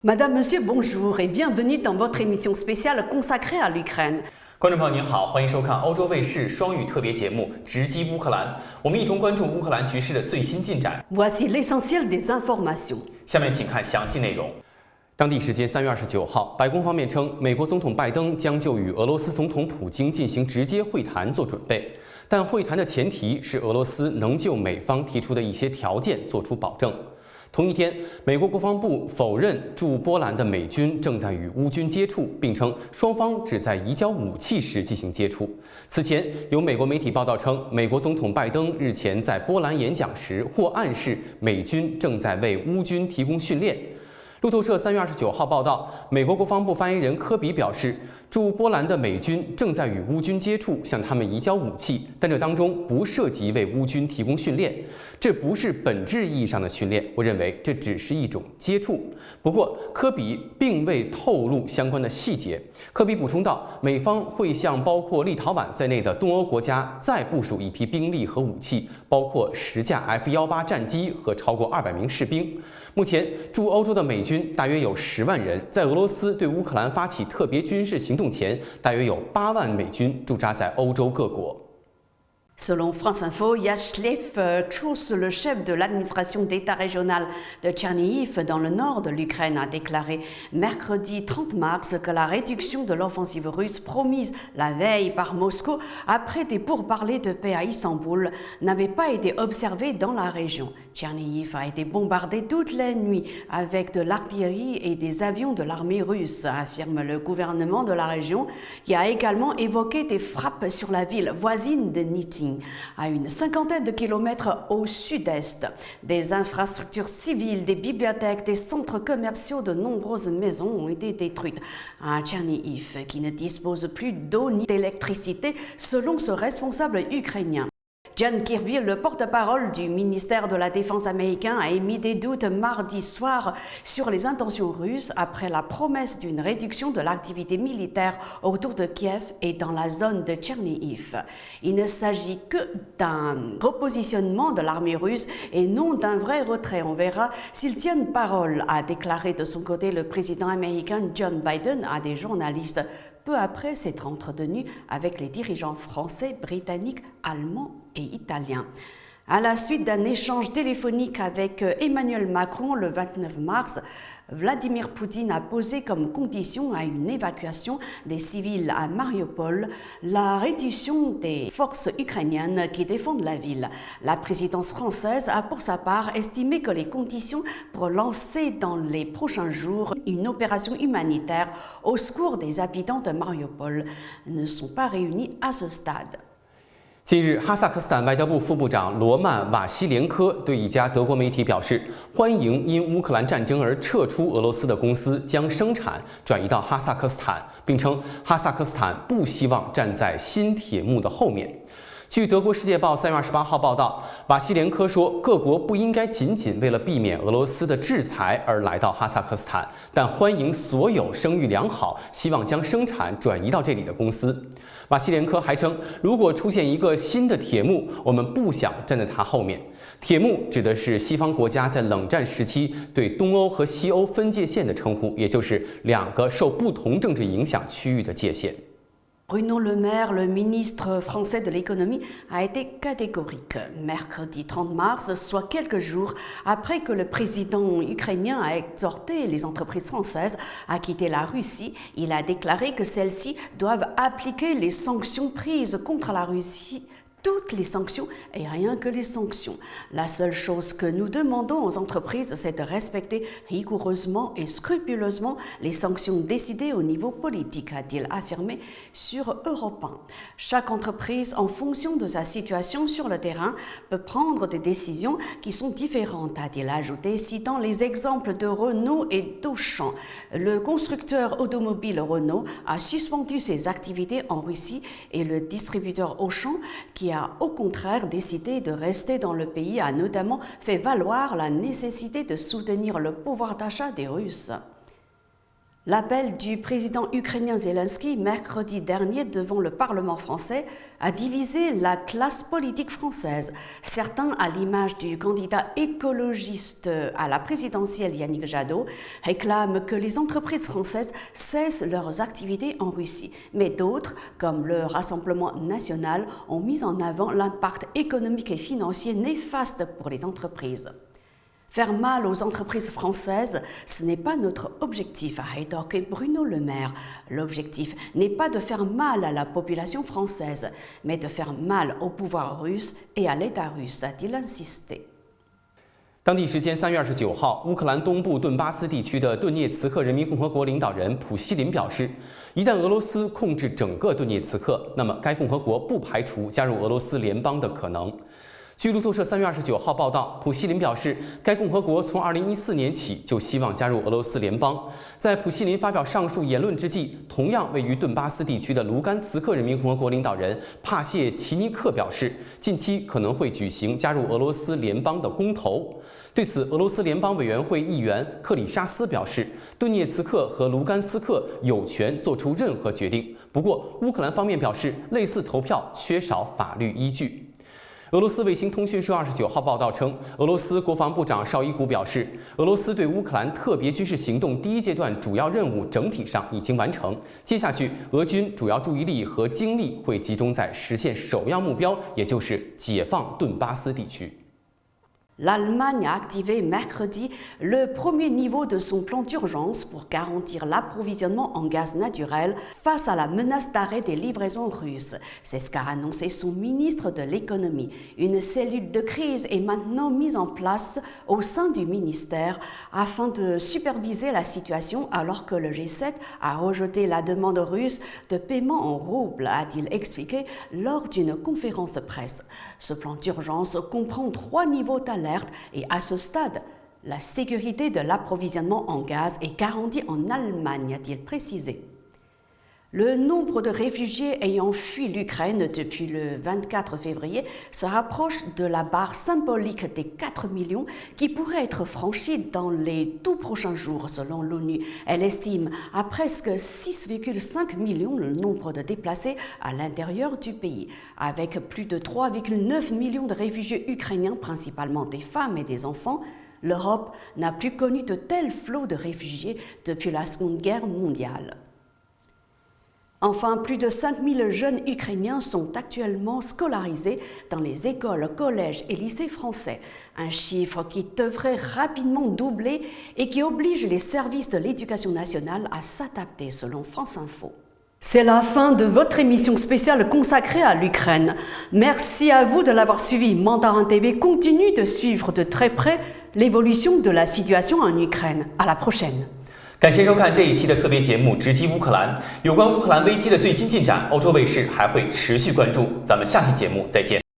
Madame, Monsieur, bonjour et bienvenue dans votre émission spéciale consacrée à l'Ukraine. 观众朋友您好，欢迎收看欧洲卫视双语特别节目《直击乌克兰》，我们一同关注乌克兰局势的最新进展。Voici l'essentiel des informations. 下面请看详细内容。当地时间3月29号，白宫方面称，美国总统拜登将就与俄罗斯总统普京进行直接会谈做准备，但会谈的前提是俄罗斯能就美方提出的一些条件做出保证。 同一天，美国国防部否认驻波兰的美军正在与乌军接触，并称双方只在移交武器时进行接触。此前，有美国媒体报道称，美国总统拜登日前在波兰演讲时或暗示美军正在为乌军提供训练。路透社3月29号报道，美国国防部发言人科比表示，驻波兰的美军正在与乌军接触，向他们移交武器，但这当中不涉及为乌军提供训练，这不是本质意义上的训练。我认为这只是一种接触。不过，科比并未透露相关的细节。科比补充道，美方会向包括立陶宛在内的东欧国家再部署一批兵力和武器，包括10架F-18战机和超过200名士兵。目前，驻欧洲的美军大约有10万人，在俄罗斯对乌克兰发起特别军事行动前，大约有8万美军驻扎在欧洲各国。 Selon France Info, Yashlev Chous, le chef de l'administration d'État régionale de Tchernihiv dans le nord de l'Ukraine, a déclaré mercredi 30 mars que la réduction de l'offensive russe promise la veille par Moscou après des pourparlers de paix à Istanbul n'avait pas été observée dans la région. Tchernihiv a été bombardé toute la nuit avec de l'artillerie et des avions de l'armée russe, affirme le gouvernement de la région, qui a également évoqué des frappes sur la ville voisine de Nizhny, à une cinquantaine de kilomètres au sud-est. Des infrastructures civiles, des bibliothèques, des centres commerciaux, de nombreuses maisons ont été détruites à Tchernihiv, qui ne dispose plus d'eau ni d'électricité, selon ce responsable ukrainien. John Kirby, le porte-parole du ministère de la Défense américain, a émis des doutes mardi soir sur les intentions russes après la promesse d'une réduction de l'activité militaire autour de Kiev et dans la zone de Tchernihiv. Il ne s'agit que d'un repositionnement de l'armée russe et non d'un vrai retrait. On verra s'ils tiennent parole, a déclaré de son côté le président américain Joe Biden à des journalistes peu après s'être entretenu avec les dirigeants français, britanniques, allemands et italiens. À la suite d'un échange téléphonique avec Emmanuel Macron le 29 mars, Vladimir Poutine a posé comme condition à une évacuation des civils à Mariupol la réduction des forces ukrainiennes qui défendent la ville. La présidence française a pour sa part estimé que les conditions pour lancer dans les prochains jours une opération humanitaire au secours des habitants de Mariupol ne sont pas réunies à ce stade. 近日，哈萨克斯坦外交部副部长罗曼·瓦西连科对一家德国媒体表示，欢迎因乌克兰战争而撤出俄罗斯的公司将生产转移到哈萨克斯坦，并称哈萨克斯坦不希望站在新铁幕的后面。 据德国《世界报》3月28号报道，瓦西连科说，各国不应该仅仅为了避免俄罗斯的制裁而来到哈萨克斯坦，但欢迎所有声誉良好、希望将生产转移到这里的公司。瓦西连科还称，如果出现一个新的铁幕，我们不想站在它后面。铁幕指的是西方国家在冷战时期对东欧和西欧分界线的称呼，也就是两个受不同政治影响区域的界限。 Bruno Le Maire, le ministre français de l'économie, a été catégorique. Mercredi 30 mars, soit quelques jours après que le président ukrainien a exhorté les entreprises françaises à quitter la Russie, il a déclaré que celles-ci doivent appliquer les sanctions prises contre la Russie. Toutes les sanctions et rien que les sanctions. La seule chose que nous demandons aux entreprises, c'est de respecter rigoureusement et scrupuleusement les sanctions décidées au niveau politique, a-t-il affirmé sur Europe 1. Chaque entreprise, en fonction de sa situation sur le terrain, peut prendre des décisions qui sont différentes, a-t-il ajouté, citant les exemples de Renault et d'Auchan. Le constructeur automobile Renault a suspendu ses activités en Russie et le distributeur Auchan, qui a au contraire décidé de rester dans le pays, a notamment fait valoir la nécessité de soutenir le pouvoir d'achat des Russes. L'appel du président ukrainien Zelensky mercredi dernier devant le Parlement français a divisé la classe politique française. Certains, à l'image du candidat écologiste à la présidentielle Yannick Jadot, réclament que les entreprises françaises cessent leurs activités en Russie. Mais d'autres, comme le Rassemblement national, ont mis en avant l'impact économique et financier néfaste pour les entreprises. Faire mal aux entreprises françaises, ce n'est pas notre objectif, a rétorqué Bruno Le Maire. L'objectif n'est pas de faire mal à la population française, mais de faire mal au pouvoir russe et à l'État russe, a-t-il insisté. 当地时间3月29号，乌克兰东部顿巴斯地区的顿涅茨克人民共和国领导人普希林表示，一旦俄罗斯控制整个顿涅茨克，那么该共和国不排除加入俄罗斯联邦的可能。据路透社3月29号报道，普希林表示，该共和国从2014年起就希望加入俄罗斯联邦。在普希林发表上述言论之际，同样位于顿巴斯地区的卢甘茨克人民共和国领导人帕谢齐尼克表示，近期可能会举行加入俄罗斯联邦的公投。对此，俄罗斯联邦委员会议员克里沙斯表示，顿涅茨克和卢甘斯克有权做出任何决定。不过，乌克兰方面表示，类似投票缺少法律依据。俄罗斯卫星通讯社29号报道称，俄罗斯国防部长绍伊古表示，俄罗斯对乌克兰特别军事行动第一阶段主要任务整体上已经完成，接下去俄军主要注意力和精力会集中在实现首要目标，也就是解放顿巴斯地区。L'Allemagne a activé mercredi le premier niveau de son plan d'urgence pour garantir l'approvisionnement en gaz naturel face à la menace d'arrêt des livraisons russes. C'est ce qu'a annoncé son ministre de l'économie. Une cellule de crise est maintenant mise en place au sein du ministère afin de superviser la situation alors que le G7 a rejeté la demande russe de paiement en roubles, a-t-il expliqué lors d'une conférence de presse. Ce plan d'urgence comprend 3 niveaux d'alerte. Et à ce stade, la sécurité de l'approvisionnement en gaz est garantie en Allemagne, a-t-il précisé. Le nombre de réfugiés ayant fui l'Ukraine depuis le 24 février se rapproche de la barre symbolique des 4 millions qui pourrait être franchie dans les tout prochains jours selon l'ONU. Elle estime à presque 6,5 millions le nombre de déplacés à l'intérieur du pays. Avec plus de 3,9 millions de réfugiés ukrainiens, principalement des femmes et des enfants, l'Europe n'a plus connu de tels flots de réfugiés depuis la Seconde Guerre mondiale. Enfin, plus de 5000 jeunes Ukrainiens sont actuellement scolarisés dans les écoles, collèges et lycées français. Un chiffre qui devrait rapidement doubler et qui oblige les services de l'éducation nationale à s'adapter selon France Info. C'est la fin de votre émission spéciale consacrée à l'Ukraine. Merci à vous de l'avoir suivi. Mandarin TV continue de suivre de très près l'évolution de la situation en Ukraine. À la prochaine. 感谢收看这一期的特别节目《直击乌克兰》。有关乌克兰危机的最新进展，欧洲卫视还会持续关注。咱们下期节目再见。